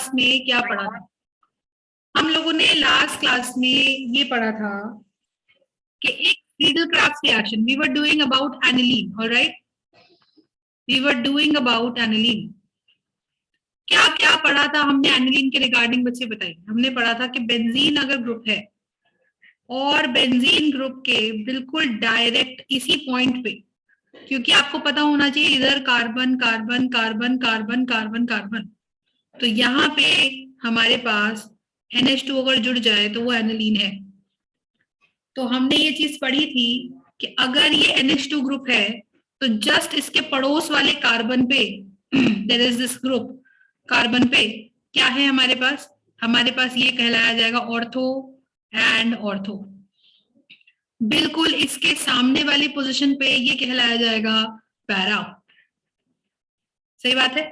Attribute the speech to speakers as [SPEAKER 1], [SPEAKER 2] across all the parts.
[SPEAKER 1] Class में क्या पढ़ा था? हम लोगों ने लास्ट क्लास में ये पढ़ा था कि एक Friedel Craft reaction we were doing about aniline, alright, we were doing about aniline. क्या क्या पढ़ा था हमने एनिलीन के रिगार्डिंग? बच्चे बताइए। हमने पढ़ा था कि बेंजीन अगर ग्रुप है और बेंजीन ग्रुप के बिल्कुल डायरेक्ट इसी पॉइंट पे, क्योंकि आपको पता होना चाहिए इधर carbon carbon carbon carbon carbon carbon, तो यहाँ पे हमारे पास NH2 अगर जुड़ जाए तो वो एनिलीन है। तो हमने ये चीज पढ़ी थी कि अगर ये NH2 ग्रुप है तो जस्ट इसके पड़ोस वाले कार्बन पे there is this group carbon पे क्या है हमारे पास? हमारे पास ये कहलाया जाएगा ऑर्थो एंड ऑर्थो। बिल्कुल इसके सामने वाली पोजीशन पे ये कहलाया जाएगा पैरा। सही बात है।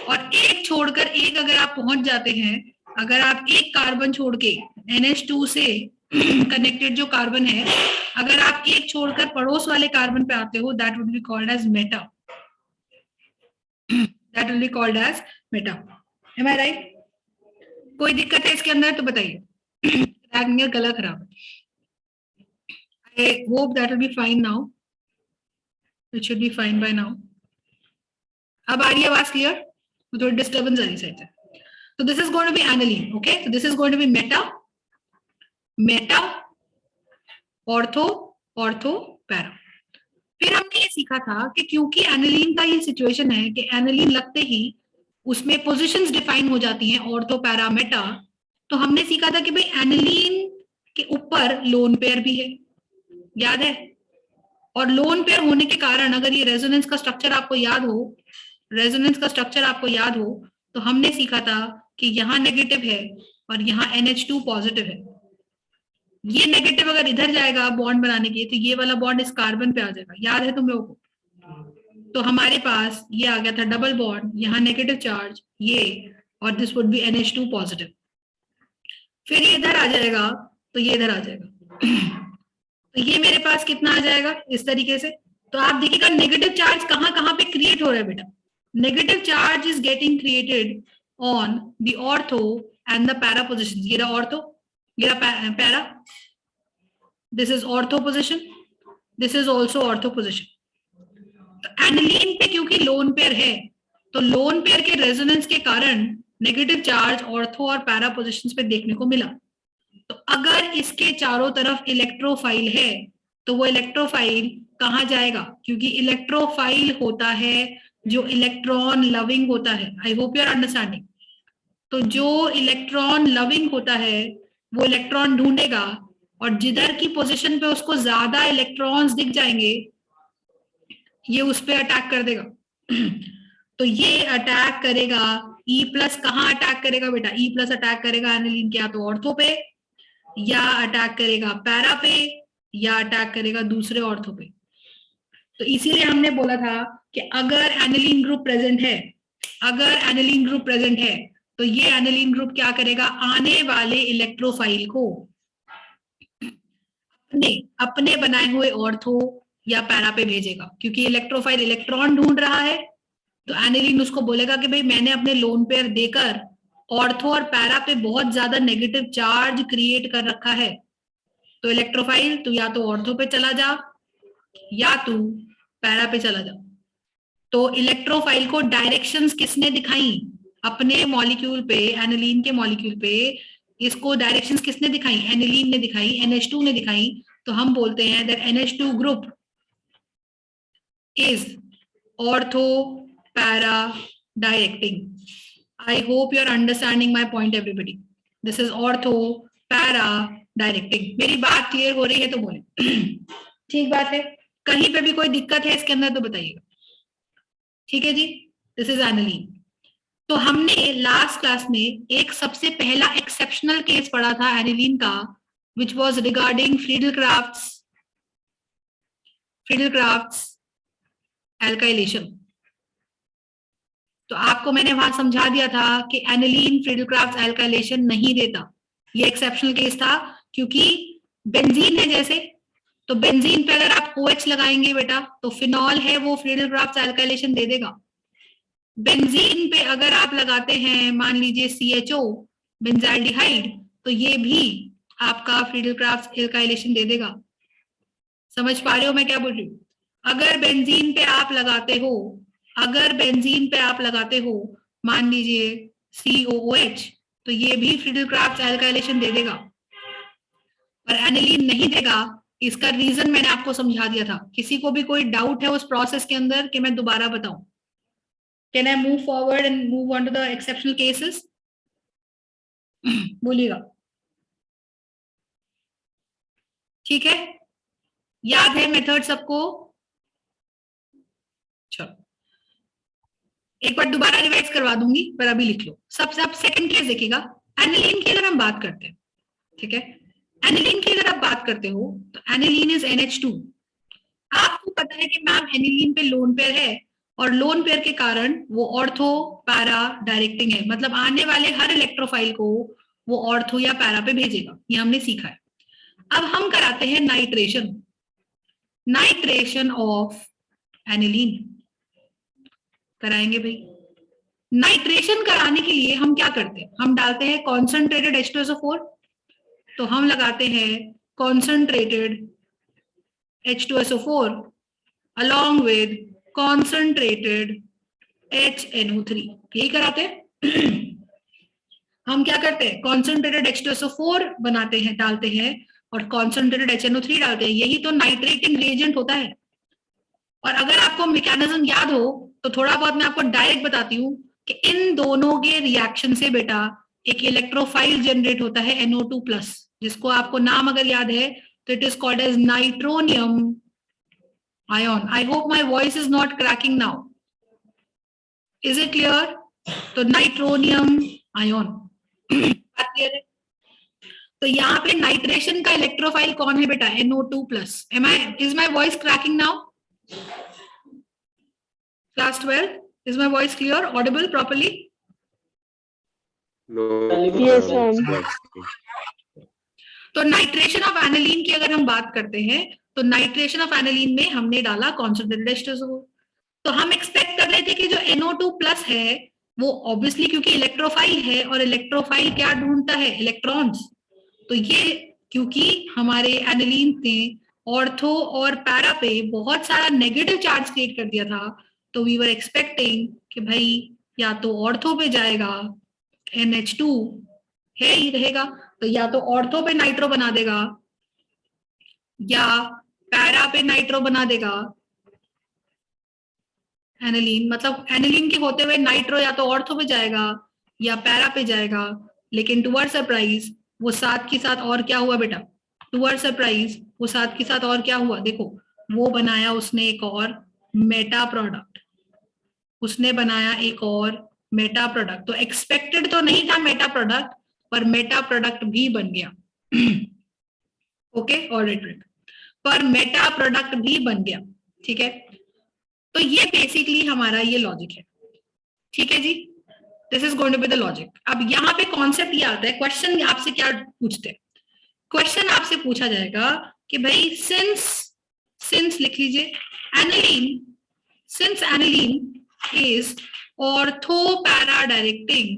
[SPEAKER 1] और एक छोड़कर एक अगर आप पहुंच जाते हैं, अगर आप एक कार्बन छोड़ के NH2 से कनेक्टेड जो कार्बन है, अगर आप एक छोड़कर पड़ोस वाले कार्बन पे आते हो, that would be called as meta. That will be called as meta. Am I right? कोई दिक्कत है इसके अंदर तो बताइए। गला खराब। I hope that will be fine now. It should be fine by now. अब आ रही है आवाज क्लियर? थोड़ी डिस्टर्बेंस आ रही साइड से। So this is going to be aniline, okay? So this is going to be meta, meta, ortho, ortho, para. फिर हमने ये सीखा था कि क्योंकि एनिलीन का ये सिचुएशन है कि एनिलीन लगते ही उसमें पोजीशंस डिफाइन हो जाती हैं, ऑर्थो, पैरा, मेटा, तो हमने सीखा था कि भाई एनिलीन के ऊपर लोन पेयर भी है, याद है? और लोन पेयर होने के कारण अगर ये रेजोनेंस का स्ट्रक्चर आपको याद हो, रेजोनेंस का स्ट्रक्चर आपको याद हो, तो हमने सीखा था कि यहाँ नेगेटिव है और यहाँ NH2 पॉजिटिव है। ये नेगेटिव अगर इधर जाएगा बॉन्ड बनाने के लिए तो ये वाला बॉन्ड इस कार्बन पे आ जाएगा, याद है तुम लोगों को? तो हमारे पास ये आ गया था डबल बॉन्ड, यहाँ नेगेटिव चार्ज ये, और this would be NH2 positive. फिर ये इधर आ जाएगा तो ये इधर आ जाएगा। तो ये मेरे पास कितना आ जाएगा इस तरीके से। तो आप देखिएगा नेगेटिव चार्ज कहाँ कहाँ पे क्रिएट हो रहा है बेटा। Negative charge is getting created on the ortho and the para position. ये रहा ऑर्थो, ये रहा para, this is ortho position, this is also ortho position. तो एनिलीन पे क्योंकि लोन पेयर है तो लोन पेयर के रेजोनेंस के कारण नेगेटिव चार्ज ऑर्थो और पैरा पोजिशंस पे देखने को मिला। तो अगर इसके चारों तरफ इलेक्ट्रोफाइल है तो वो इलेक्ट्रोफाइल कहाँ जाएगा? क्योंकि इलेक्ट्रोफाइल होता है जो इलेक्ट्रॉन लविंग होता है। I hope you are understanding. तो जो इलेक्ट्रॉन लविंग होता है वो इलेक्ट्रॉन ढूंढेगा और जिधर की पोजीशन पे उसको ज्यादा इलेक्ट्रॉन्स दिख जाएंगे ये उस पर अटैक कर देगा। तो ये अटैक करेगा E+। कहाँ अटैक करेगा बेटा? E+ अटैक करेगा एनिलीन के या तो ऑर्थो पे, या अटैक करेगा पैरा पे, या अटैक करेगा दूसरे ऑर्थो पे। तो इसीलिए हमने बोला था कि अगर एनिलीन ग्रुप प्रेजेंट है, अगर एनिलीन ग्रुप प्रेजेंट है तो ये एनिलीन ग्रुप क्या करेगा? आने वाले इलेक्ट्रोफाइल को अपने अपने बनाए हुए ऑर्थो या पैरा पे भेजेगा। क्योंकि इलेक्ट्रोफाइल इलेक्ट्रॉन ढूंढ रहा है तो एनिलीन उसको बोलेगा कि भाई मैंने अपने लोन पेयर देकर ऑर्थो और पैरा पे बहुत ज्यादा नेगेटिव चार्ज क्रिएट कर रखा है, तो इलेक्ट्रोफाइल तू या तो ऑर्थो पे चला जा या तू पैरा पे चला जा। तो इलेक्ट्रोफाइल को डायरेक्शंस किसने दिखाई? अपने मॉलिक्यूल पे, एनिलीन के मॉलिक्यूल पे इसको डायरेक्शंस किसने दिखाई? एनिलीन ने दिखाई, NH2 ने दिखाई। तो हम बोलते हैं that NH2 group is ortho para directing. I hope you are understanding my point everybody. This is ortho para directing. मेरी बात क्लियर हो रही है तो बोले। ठीक बात है। कहीं पे भी कोई दिक्कत है इसके अंदर तो बताइएगा। ठीक है जी। This is aniline. तो हमने लास्ट क्लास में एक सबसे पहला एक्सेप्शनल केस पढ़ा था एनिलीन का, which was regarding Friedel crafts alkylation. तो आपको मैंने वहां समझा दिया था कि एनिलीन फ्रीडल क्राफ्ट्स एल्काइलेशन नहीं देता। ये एक्सेप्शनल केस था क्योंकि बेंजीन है जैसे, तो बेंजीन पे अगर आप OH लगाएंगे बेटा तो फिनॉल है वो फ्रीडल क्राफ्ट्स एल्काइलेशन दे देगा। बेंजीन पे अगर आप लगाते हैं मान लीजिए CHO बेंजाल्डिहाइड, तो ये भी आपका फ्रीडल-क्राफ्ट एल्काइलेशन दे देगा। समझ पा रहे हो मैं क्या बोल रही हूँ? अगर बेंजीन पे आप लगाते हो, अगर बेंजीन पे आप लगाते हो मान लीजिए COOH, तो ये भी फ्रीडल-क्राफ्ट एल्काइलेशन दे देगा, और एनिलीन नहीं देगा। इसका रीजन मैंने आपको समझा दिया था। किसी को भी कोई डाउट है उस प्रोसेस के अंदर कि मैं दोबारा बताऊं? Can I move forward and move on to the exceptional cases? बोलिएगा। ठीक है, याद है मेथड सबको? चलो एक बार दोबारा रिवाइज करवा दूंगी, पर अभी लिख लो। सबसे अब सेकंड केस देखिएगा। एनिलीन की अगर हम बात करते हैं, ठीक है, एनिलीन की अगर आप बात करते हो तो एनिलीन इज NH2। आपको पता है कि मैम एनिलीन पे लोन पेयर है, और लोन पेयर के कारण वो ऑर्थो पैरा डायरेक्टिंग है, मतलब आने वाले हर इलेक्ट्रोफाइल को वो ऑर्थो या पैरा पे भेजेगा, ये हमने सीखा है। अब हम कराते हैं नाइट्रेशन, नाइट्रेशन ऑफ एनिलीन कराएंगे भाई। नाइट्रेशन कराने के लिए हम क्या करते हैं, हम डालते हैं कॉन्सेंट्रेटेड H2SO4, तो हम लगाते हैं concentrated H2SO4 along with concentrated HNO3, यही कराते हैं। हम क्या करते हैं, कॉन्सेंट्रेटेड H2SO4 बनाते हैं, डालते हैं, और कॉन्सेंट्रेटेड HNO3 डालते हैं, यही तो नाइट्रेटिंग रिएजेंट होता है। और अगर आपको मैकेनिज्म याद हो तो थोड़ा बहुत मैं आपको डायरेक्ट बताती हूँ कि इन दोनों के रिएक्शन से बेटा एक इलेक्ट्रोफाइल जनरेट होता है NO2+, जिसको आपको नाम अगर याद है तो it is called as nitronium ion. I hope my voice is not cracking now, is it clear? तो नाइट्रोनियम आयन क्लियर है? तो यहाँ पे नाइट्रेशन का इलेक्ट्रोफाइल कौन है बेटा? NO2+। Is my voice cracking now? Class 12, is my voice clear, audible properly?
[SPEAKER 2] No,
[SPEAKER 3] Yes, ma'am.
[SPEAKER 1] तो नाइट्रेशन ऑफ एनिलीन की अगर हम बात करते हैं तो नाइट्रेशन ऑफ एनिलीन में हमने डाला कॉन्सेंट्रेटेड H2SO4। तो हम एक्सपेक्ट कर रहे थे कि जो NO2+ है वो ऑब्वियसली क्योंकि इलेक्ट्रोफाइल है, और इलेक्ट्रोफाइल क्या ढूंढता है? इलेक्ट्रॉन्स। तो ये क्योंकि हमारे एनिलीन ने ऑर्थो और पैरा पे बहुत सारा नेगेटिव चार्ज क्रिएट कर दिया था, तो वी वर एक्सपेक्टिंग कि भाई या तो ऑर्थो पे जाएगा, NH2 है ही रहेगा, तो या तो ऑर्थो पे नाइट्रो बना देगा या पैरा पे नाइट्रो बना देगा एनिलीन। मतलब एनिलीन के होते हुए नाइट्रो या तो ऑर्थो पे जाएगा या पैरा पे जाएगा, लेकिन टू आवर सरप्राइज वो साथ के साथ और क्या हुआ बेटा? टू आवर सरप्राइज वो साथ के साथ और क्या हुआ? देखो, वो बनाया उसने एक और मेटा प्रोडक्ट, उसने बनाया एक और मेटा प्रोडक्ट। तो एक्सपेक्टेड तो नहीं था मेटा प्रोडक्ट, पर मेटा प्रोडक्ट भी बन गया। ओके, ऑलराइट, पर मेटा प्रोडक्ट भी बन गया। ठीक है, तो ये बेसिकली हमारा ये लॉजिक है। ठीक है जी, this is going to be the logic. अब यहाँ पे कॉन्सेप्ट ये आता है, क्वेश्चन आपसे क्या पूछते हैं? क्वेश्चन आपसे पूछा जाएगा कि भाई सिंस लिख लीजिए aniline, since aniline is ortho para directing,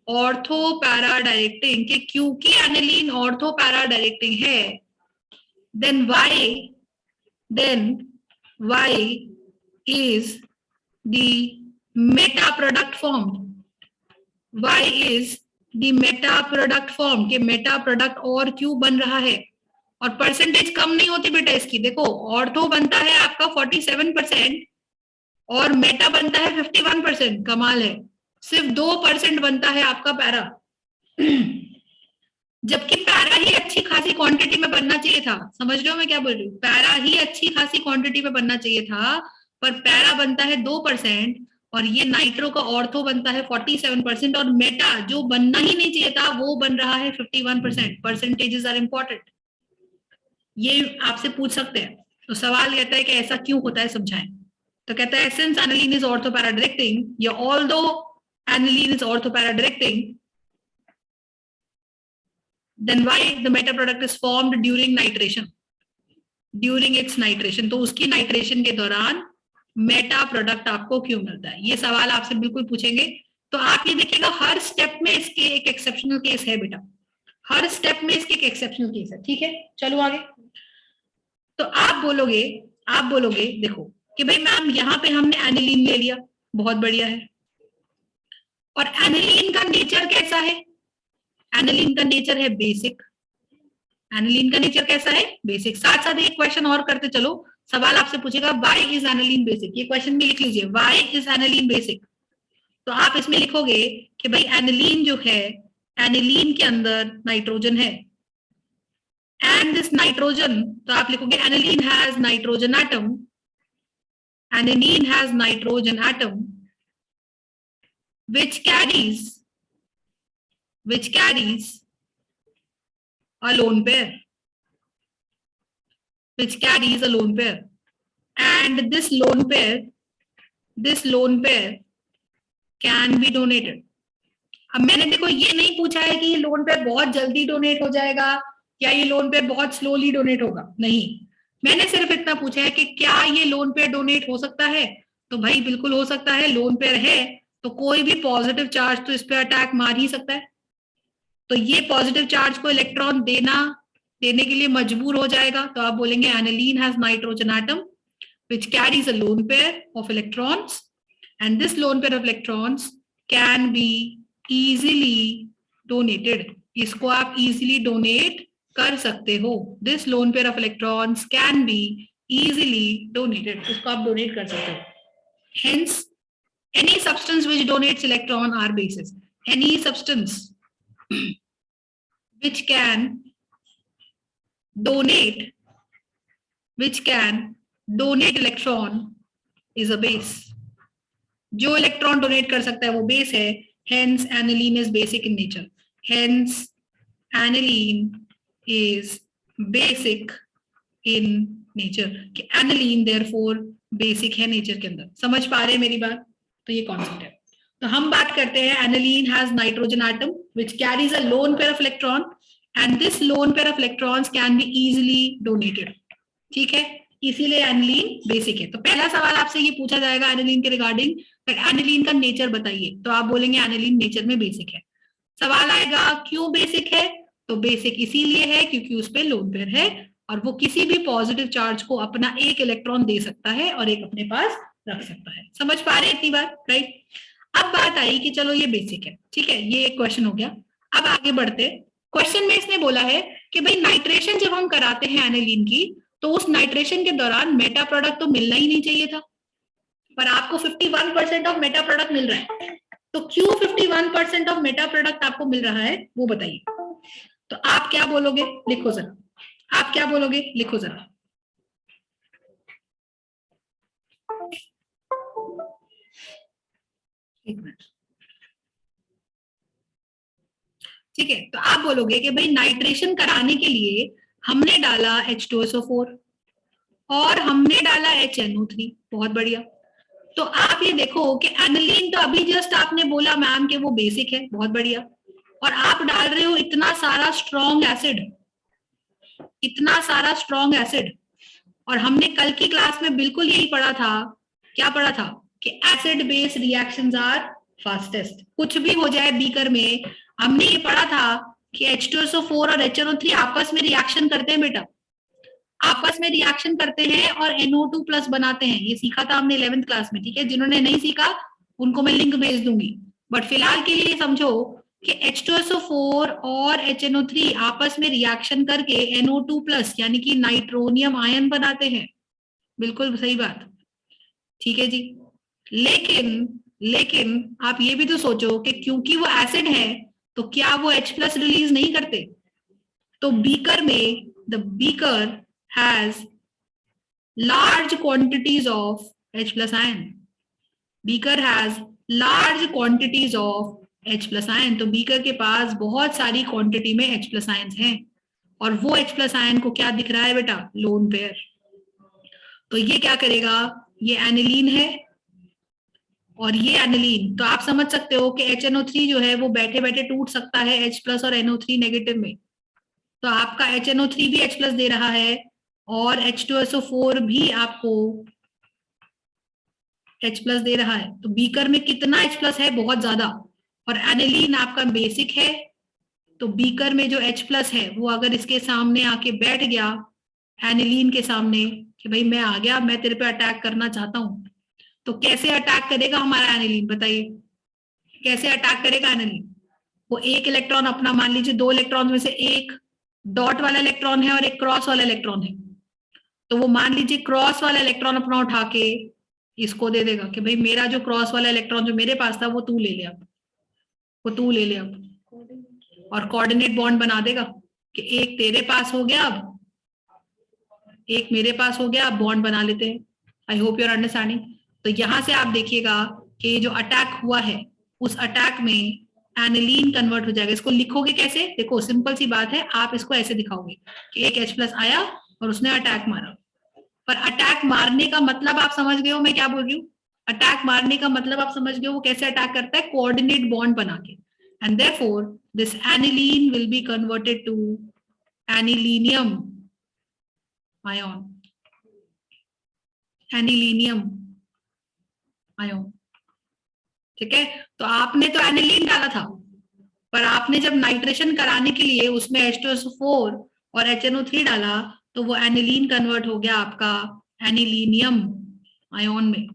[SPEAKER 1] ortho para directing, कि क्योंकि एनिलीन ऑर्थो पैरा डायरेक्टिंग है, then why is the meta product formed? Why is the meta product formed? कि मेटा प्रोडक्ट और क्यों बन रहा है? और परसेंटेज कम नहीं होती बेटा इसकी। देखो, ऑर्थो बनता है आपका 47% और मेटा बनता है 51%। कमाल है, सिर्फ 2% बनता है आपका पैरा। जबकि पैरा ही अच्छी खासी क्वांटिटी में बनना चाहिए था। समझ रहे हो मैं क्या बोल रही हूँ? पैरा ही अच्छी खासी क्वांटिटी में बनना चाहिए था, पर पैरा बनता है 2% और ये नाइट्रो का ऑर्थो बनता है 47%, और मेटा जो बनना ही नहीं चाहिए था वो बन रहा है 51%। परसेंटेजेस आर इंपॉर्टेंट, ये आपसे पूछ सकते हैं। तो सवाल कहता है कि ऐसा क्यों होता है, समझाएं। तो कहता है since aniline is ortho para directing, या although aniline is ortho para directing, then why the meta product is formed during nitration, during its nitration। तो उसकी नाइट्रेशन के दौरान मेटा प्रोडक्ट आपको क्यों मिलता है? ये सवाल आपसे बिल्कुल पूछेंगे। तो आप ये देखिएगा हर स्टेप में इसके एक एक्सेप्शनल केस है बेटा, हर स्टेप में इसके एक एक्सेप्शनल केस है। ठीक है, चलो आगे। तो आप बोलोगे देखो कि भाई मैम यहाँ पे हमने एनिलीन ले लिया, बहुत बढ़िया है। और एनिलीन का नेचर कैसा है? एनिलीन का नेचर है बेसिक। एनिलीन का नेचर कैसा है? बेसिक। साथ साथ एक क्वेश्चन और करते चलो। सवाल आपसे पूछेगा व्हाई इज एनिलीन बेसिक, ये क्वेश्चन में लिख लीजिए, व्हाई इज एनिलीन बेसिक। तो आप इसमें लिखोगे कि भाई एनिलीन जो है, एनिलीन के अंदर नाइट्रोजन है, एंड दिस नाइट्रोजन, तो आप लिखोगे aniline has nitrogen atom, aniline has nitrogen atom which carries a lone pair, and this lone pair can be donated. अब मैंने देखो ये नहीं पूछा है कि ये लोन पेयर बहुत जल्दी डोनेट हो जाएगा या ये लोन पेयर बहुत स्लोली डोनेट होगा, नहीं, मैंने सिर्फ इतना पूछा है कि क्या ये लोन पेयर डोनेट हो सकता है? तो भाई बिल्कुल हो सकता है, लोन पेयर है तो कोई भी पॉजिटिव चार्ज तो इस पे अटैक मार ही सकता है। तो ये पॉजिटिव चार्ज को इलेक्ट्रॉन देने के लिए मजबूर हो जाएगा। तो आप बोलेंगे aniline has nitrogen atom which carries a lone pair of electrons, and this lone pair of electrons can be easily donated. इसको आप easily donate कर सकते हो। This lone pair of electrons can be easily donated. इसको आप donate कर सकते हो। Hence, any substance which donates electron are bases. Any substance which can donate electron is a base. जो इलेक्ट्रॉन डोनेट कर सकता है वो बेस है। Hence aniline is basic in nature. Hence aniline is basic in nature. कि aniline therefore basic है nature के अंदर। समझ पा रहे हैं मेरी बात? तो ये कॉन्सेप्ट है। तो हम बात करते हैं aniline has nitrogen atom which carries a lone pair of electron, and this lone pair of electrons can be easily donated. ठीक है, इसीलिए एनिलीन बेसिक है। तो पहला सवाल आपसे ये पूछा जाएगा एनिलीन के रिगार्डिंग, एनिलीन का नेचर बताइए। तो आप बोलेंगे एनिलीन नेचर में बेसिक है। सवाल आएगा क्यों बेसिक है? तो बेसिक इसीलिए है क्योंकि उस पर लोन पेयर है और वो किसी भी पॉजिटिव चार्ज को अपना एक इलेक्ट्रॉन दे सकता है और एक अपने पास रख सकता है। समझ पा रहे हैं इतनी बात? राइट। अब बात आई कि चलो ये बेसिक है, ठीक है, ये एक क्वेश्चन हो गया। अब आगे बढ़ते। क्वेश्चन में इसने बोला है कि भाई नाइट्रेशन जब हम कराते हैं एनिलीन की, तो उस नाइट्रेशन के दौरान मेटा प्रोडक्ट तो मिलना ही नहीं चाहिए था, पर आपको 51% ऑफ मेटा प्रोडक्ट मिल रहा है। तो क्यों 51% ऑफ मेटा प्रोडक्ट आपको मिल रहा है वो बताइए। तो आप क्या बोलोगे? लिखो जरा। आप क्या बोलोगे? लिखो जरा। एक मिनट। ठीक है, तो आप बोलोगे कि भाई नाइट्रेशन कराने के लिए हमने डाला H2SO4 और हमने डाला HNO3। बहुत बढ़िया। तो आप ये देखो कि एनिलीन तो अभी जस्ट आपने बोला मैम कि वो बेसिक है, बहुत बढ़िया, और आप डाल रहे हो इतना सारा स्ट्रॉन्ग एसिड, और हमने कल की क्लास में बिल्कुल यही पढ़ा था। क्या पढ़ा था? कि acid base reactions are fastest. कुछ भी हो जाए बीकर में, हमने ये पढ़ा था कि H2SO4 और HNO3 आपस में रिएक्शन करते हैं बेटा, आपस में रिएक्शन करते हैं और NO2 प्लस बनाते हैं। ये सीखा था हमने 11th क्लास में। ठीक है, जिन्होंने नहीं सीखा उनको मैं लिंक भेज दूंगी, बट फिलहाल के लिए समझो कि H2SO4 और HNO3 आपस में रिएक्शन करके NO2 प्लस यानी कि नाइट्रोनियम आयन बनाते हैं। बिल्कुल सही बात। ठीक है जी। लेकिन आप ये भी तो सोचो कि क्योंकि वो एसिड है तो क्या वो H प्लस रिलीज नहीं करते? तो बीकर में the beaker has large quantities of H plus ion. Beaker has large quantities of H plus ion. तो बीकर के पास बहुत सारी क्वांटिटी में H plus ions हैं, और वो H plus ion को क्या दिख रहा है बेटा? Lone pair. तो ये क्या करेगा? ये एनिलीन है और ये एनिलीन, तो आप समझ सकते हो कि HNO3 जो है वो बैठे बैठे टूट सकता है H प्लस और NO3 नेगेटिव में। तो आपका HNO3 भी H प्लस दे रहा है और H2SO4 भी आपको H+ दे रहा है, तो बीकर में कितना H+ है? बहुत ज्यादा। और एनिलीन आपका बेसिक है, तो बीकर में जो H+ है वो अगर इसके सामने आके बैठ गया, एनिलीन के सामने, कि भाई मैं आ गया, मैं तेरे पे अटैक करना चाहता हूं, तो कैसे अटैक करेगा हमारा एनिलीन? बताइए कैसे अटैक करेगा एनिलीन? वो एक इलेक्ट्रॉन अपना, मान लीजिए 2 इलेक्ट्रॉन में से एक डॉट वाला इलेक्ट्रॉन है और एक क्रॉस वाला इलेक्ट्रॉन है, तो वो मान लीजिए क्रॉस वाला इलेक्ट्रॉन अपना उठा के इसको दे देगा कि भाई मेरा जो क्रॉस वाला इलेक्ट्रॉन जो मेरे पास था वो तू ले ले, अब वो तू ले ले अब, और कोऑर्डिनेट बॉन्ड बना देगा कि एक तेरे पास हो गया, अब एक मेरे पास हो गया, अब बॉन्ड बना लेते हैं। I hope you are understanding. तो यहां से आप देखिएगा कि जो अटैक हुआ है उस अटैक में एनिलीन कन्वर्ट हो जाएगा। इसको लिखोगे कैसे? देखो सिंपल सी बात है, आप इसको ऐसे दिखाओगे कि एक H+ आया और उसने अटैक मारा। पर अटैक मारने का मतलब आप समझ गए हो मैं क्या बोल रही हूँ? अटैक मारने का मतलब आप समझ गए हो वो कैसे अटैक करता है? कोऑर्डिनेट बॉन्ड बना के। And therefore this aniline will be converted to anilinium ion, anilinium ion. ठीक है, तो आपने तो एनिलीन डाला था, पर आपने जब नाइट्रेशन कराने के लिए उसमें H2SO4 और HNO3 डाला, तो वो एनिलीन कन्वर्ट हो गया आपका एनिलीनियम आयन में।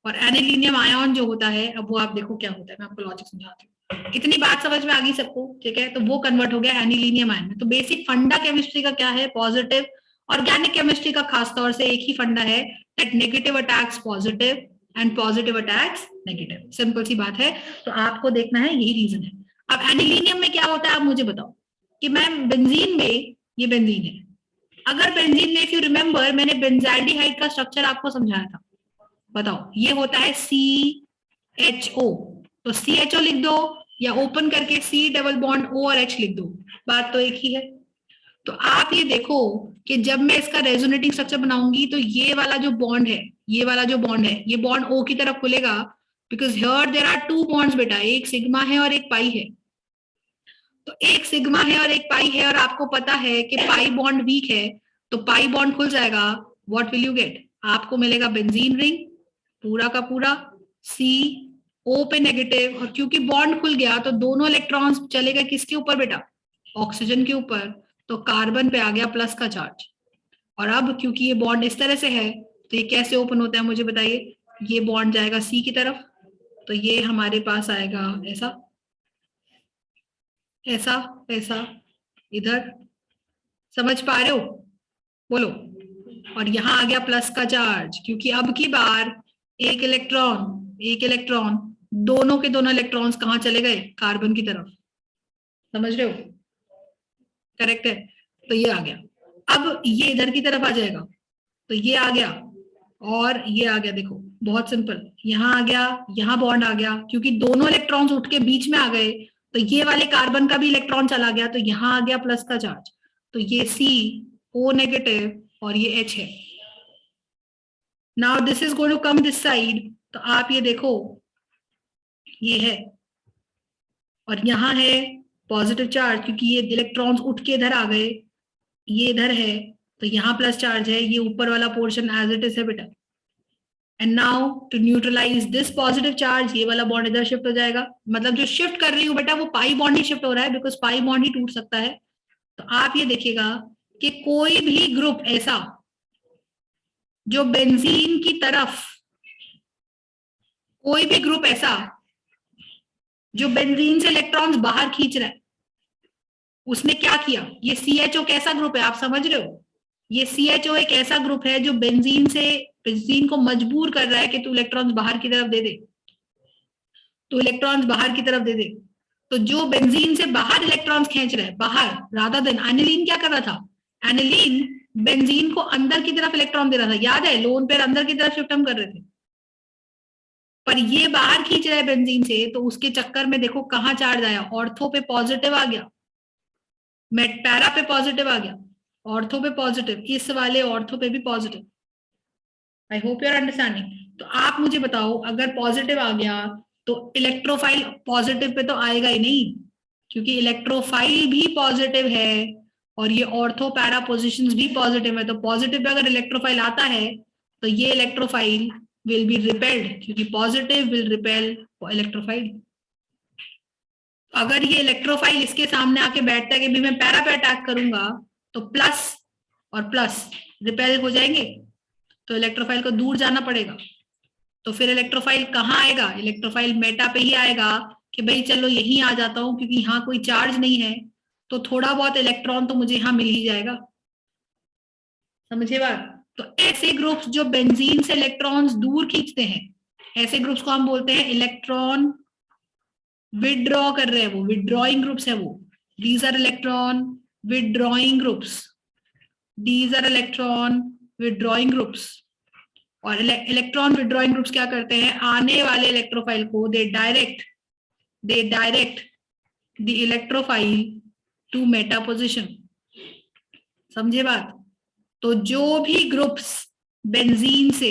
[SPEAKER 1] और एनिलीनियम आयन जो होता है, अब वो आप देखो क्या होता है, मैं आपको लॉजिक समझाती हूँ। इतनी बात समझ में आ गई सबको? ठीक है, तो वो कन्वर्ट हो गया एनिलीनियम आयन में। तो बेसिक फंडा केमिस्ट्री का क्या है? पॉजिटिव। ऑर्गेनिक केमिस्ट्री का खासतौर से एक ही फंडा है, that negative attacks positive and positive attacks negative. Simple सी बात है, तो आपको देखना है, यही रीजन है। अब एनिलीनियम में क्या होता है आप मुझे बताओ कि मैम बेंजीन में, ये बेंजीन है, अगर बेंजीन में इफ यू रिमेंबर मैंने बेंजाल्डिहाइड का स्ट्रक्चर आपको समझाया था, बताओ ये होता है CHO, तो CHO लिख दो या ओपन करके C डबल बॉन्ड O और H लिख दो, बात तो एक ही है। तो आप ये देखो कि जब मैं इसका रेजोनेटिंग स्ट्रक्चर बनाऊंगी तो ये वाला जो बॉन्ड है, ये वाला जो बॉन्ड है, ये बॉन्ड O की तरफ खुलेगा, because here there are 2 bonds बेटा, एक सिग्मा है और एक पाई है। तो एक सिग्मा है और एक पाई है, और आपको पता है कि पाई बॉन्ड वीक है, तो पाई बॉन्ड खुल जाएगा, व्हाट विल यू गेट? आपको मिलेगा बेंजीन रिंग पूरा का पूरा, CO पे नेगेटिव, और क्योंकि बॉन्ड खुल गया तो दोनों इलेक्ट्रॉन्स चले गए किसके ऊपर बेटा? ऑक्सीजन के ऊपर, तो कार्बन पे आ गया प्लस का चार्ज। और अब क्योंकि ये बॉन्ड इस तरह से है, तो ये कैसे ओपन होता है मुझे बताइए? ये बॉन्ड जाएगा C की तरफ, तो ये हमारे पास आएगा ऐसा, ऐसा, ऐसा, इधर। समझ पा रहे हो? बोलो। और यहां आ गया प्लस का चार्ज, क्योंकि अब की बार एक इलेक्ट्रॉन दोनों के दोनों इलेक्ट्रॉन्स कहां चले गए? कार्बन की तरफ। समझ रहे हो? करेक्ट है, तो ये आ गया। अब ये इधर की तरफ आ जाएगा, तो ये आ गया और ये आ गया। देखो बहुत सिंपल, यहां आ गया, यहां बॉन्ड आ गया, क्योंकि दोनों इलेक्ट्रॉन्स उठ के बीच में आ गए, तो ये वाले कार्बन का भी इलेक्ट्रॉन चला गया, तो यहां आ गया प्लस का चार्ज, तो ये CO नेगेटिव और ये H है। Now this is going to come this side, तो आप ये देखो ये है, और यहां है पॉजिटिव चार्ज, क्योंकि ये इलेक्ट्रॉन्स उठ के इधर आ गए, ये इधर है, तो यहाँ प्लस चार्ज है, ये ऊपर वाला पोर्शन एज इट इज है बेटा। And now to neutralize this positive charge, ये वाला बॉन्ड इधर शिफ्ट हो जाएगा। मतलब जो शिफ्ट कर रही हूँ बेटा वो पाई बॉन्ड ही शिफ्ट हो रहा है, बिकॉज पाई बॉन्ड ही टूट सकता है। तो आप ये देखिएगा कि कोई भी ग्रुप ऐसा जो बेंजीन की तरफ, कोई भी ग्रुप ऐसा जो बेंजीन से इलेक्ट्रॉन्स बाहर खींच रहा है, उसने क्या किया? ये CHO कैसा ग्रुप है आप समझ रहे हो? ये CHO एक ऐसा ग्रुप है जो बेंजीन को मजबूर कर रहा है कि तू इलेक्ट्रॉन्स बाहर की तरफ दे दे, तो इलेक्ट्रॉन्स बाहर की तरफ दे दे। तो जो बेंजीन से बाहर इलेक्ट्रॉन्स खींच रहे हैं बाहर, रादर देन एनिलीन क्या कर रहा था? एनिलीन बेंजीन को अंदर की तरफ इलेक्ट्रॉन दे रहा था, याद है? लोन पेयर अंदर की तरफ शिफ्ट हम कर रहे थे, पर ये बाहर खींच रहा है बेंजीन से, तो उसके चक्कर में देखो कहां चार्ज आया? ऑर्थो पे पॉजिटिव आ गया, मेट पैरा पे पॉजिटिव आ गया, ऑर्थो पे पॉजिटिव, इस वाले ऑर्थो पे भी positive. I hope you are understanding. तो आप मुझे बताओ, अगर पॉजिटिव आ गया तो इलेक्ट्रोफाइल पॉजिटिव पे तो आएगा ही नहीं, क्योंकि इलेक्ट्रोफाइल भी पॉजिटिव है और ये ऑर्थो पैरा पोजिशंस भी पॉजिटिव है। तो पॉजिटिव पे अगर इलेक्ट्रोफाइल आता है तो ये इलेक्ट्रोफाइल will be repelled, क्योंकि पॉजिटिव will repel इलेक्ट्रोफाइल। अगर ये इलेक्ट्रोफाइल इसके सामने आके बैठता है कि भी मैं पैरा पे अटैक करूंगा, तो प्लस और प्लस रिपेल हो जाएंगे, तो इलेक्ट्रोफाइल को दूर जाना पड़ेगा। तो फिर इलेक्ट्रोफाइल कहाँ आएगा? इलेक्ट्रोफाइल मेटा पे ही आएगा कि भाई चलो यहीं आ जाता हूं, क्योंकि यहाँ कोई चार्ज नहीं है, तो थोड़ा बहुत इलेक्ट्रॉन तो मुझे यहाँ मिल ही जाएगा। समझे बात? तो ऐसे ग्रुप्स जो बेंजीन से इलेक्ट्रॉन्स दूर खींचते हैं, ऐसे ग्रुप्स को हम बोलते हैं इलेक्ट्रॉन विदड्रॉ कर रहे हैं, वो विदड्रॉइंग ग्रुप्स है वो। These are electron withdrawing groups, these are electron withdrawing groups. और इलेक्ट्रॉन विदड्रॉइंग ग्रुप्स क्या करते हैं? आने वाले इलेक्ट्रोफाइल को they direct the electrophile to meta position. समझे बात? तो जो भी ग्रुप्स बेंजीन से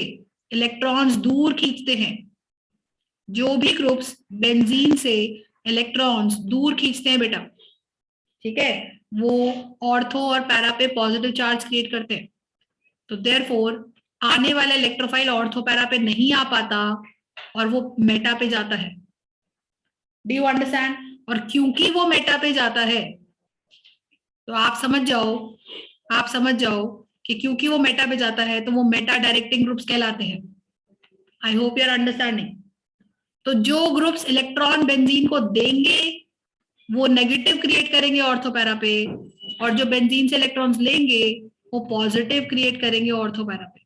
[SPEAKER 1] इलेक्ट्रॉन्स दूर खींचते हैं, जो भी ग्रुप्स बेंजीन से इलेक्ट्रॉन्स दूर खींचते हैं बेटा, ठीक है, वो ऑर्थो और पैरा पे पॉजिटिव चार्ज क्रिएट करते हैं। तो देयरफॉर आने वाला इलेक्ट्रोफाइल ऑर्थो पैरा पे नहीं आ पाता और वो मेटा पे जाता है। Do you understand? और क्योंकि वो मेटा पे जाता है, तो आप समझ जाओ कि क्योंकि वो मेटा पे जाता है तो वो मेटा डायरेक्टिंग ग्रुप्स कहलाते हैं। I hope you are understanding. तो जो ग्रुप्स इलेक्ट्रॉन बेंजीन को देंगे वो नेगेटिव क्रिएट करेंगे ऑर्थो पैरा पे, और जो बेंजीन से इलेक्ट्रॉन्स लेंगे वो पॉजिटिव क्रिएट करेंगे ऑर्थो पैरा पे।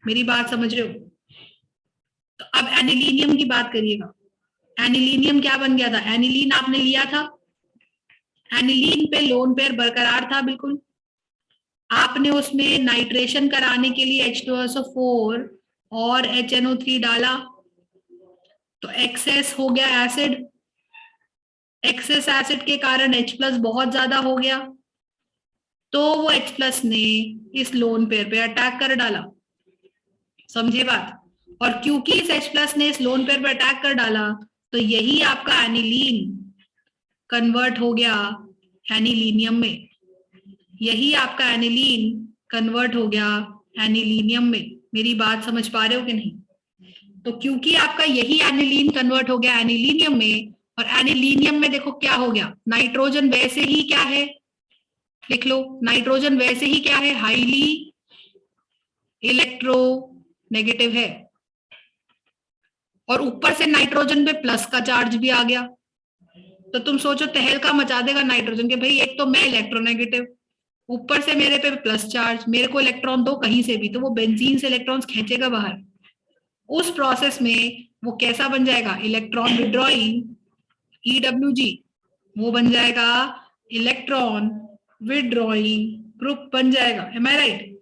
[SPEAKER 1] मेरी बात समझ रहे हो? तो अब एनिलीनियम की बात करिएगा। एनिलीनियम क्या बन गया था? एनिलीन आपने लिया था, एनिलीन पे लोन पेयर बरकरार था बिल्कुल। आपने उसमें नाइट्रेशन कराने के लिए H2SO4 और HNO3 डाला, तो एक्सेस हो गया एसिड। एक्सेस एसिड के कारण H+ बहुत ज्यादा हो गया, तो वो H+ ने इस लोन पेयर पे अटैक कर डाला। समझे बात? और क्योंकि इस H+ ने इस लोन पेयर पे अटैक कर डाला, तो यही आपका एनिलीन कन्वर्ट हो गया एनिलीनियम में। यही आपका एनिलीन कन्वर्ट हो गया एनिलीनियम में। मेरी बात समझ पा रहे हो कि नहीं? तो क्योंकि आपका यही एनिलीन कन्वर्ट हो गया एनिलीनियम में, और एनिलीनियम में देखो क्या हो गया, नाइट्रोजन वैसे ही क्या है, लिख लो, नाइट्रोजन वैसे ही क्या है, हाईली इलेक्ट्रोनेगेटिव है, और ऊपर से नाइट्रोजन पे प्लस का चार्ज भी आ गया। तो तुम सोचो तहलका मचा देगा नाइट्रोजन के, भाई एक तो मैं इलेक्ट्रोनेगेटिव, ऊपर से मेरे पे प्लस चार्ज, मेरे को इलेक्ट्रॉन दो कहीं से भी, तो वो बेंजीन से इलेक्ट्रॉन्स खींचेगा बाहर। उस प्रोसेस में वो कैसा बन जाएगा? इलेक्ट्रॉन विड्रॉइंग EWG, वो बन जाएगा इलेक्ट्रॉन विड्रॉइंग ग्रुप बन जाएगा। M I right?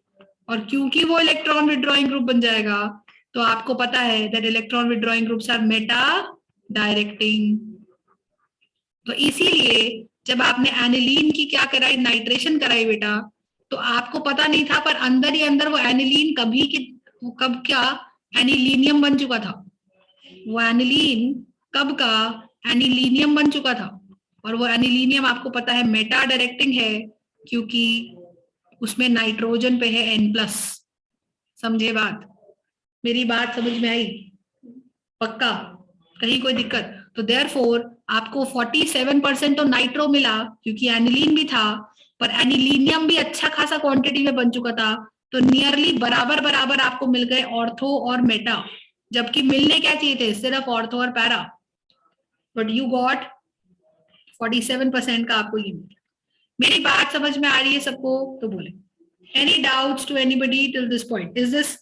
[SPEAKER 1] और क्योंकि वो इलेक्ट्रॉन विड्रॉइंग ग्रुप बन जाएगा, तो आपको पता है that electron withdrawing groups are meta directing. तो इसीलिए जब आपने एनिलीन की क्या कराई, नाइट्रेशन कराई बेटा, तो आपको पता नहीं था, पर अंदर ही अंदर वो एनिलीन कब क्या एनिलीनियम बन चुका था। वो एनिलीन कब का एनिलीनियम बन चुका था, और वो एनिलीनियम आपको पता है मेटा डायरेक्टिंग है, क्योंकि उसमें नाइट्रोजन पे है N+। समझे बात? मेरी बात समझ में आई? पक्का? कहीं कोई दिक्कत? तो देयरफॉर आपको 47% तो नाइट्रो मिला क्योंकि एनिलीन भी था, पर एनिलीनियम भी अच्छा खासा क्वांटिटी में बन चुका था, तो नियरली बराबर बराबर आपको मिल गए ऑर्थो और मेटा, जबकि मिलने क्या चाहिए थे? सिर्फ ऑर्थो और पैरा, बट यू गॉट 47% का आपको ये मिला। मेरी बात समझ में आ रही है सबको? तो बोले any doubts to anybody till this point? Is this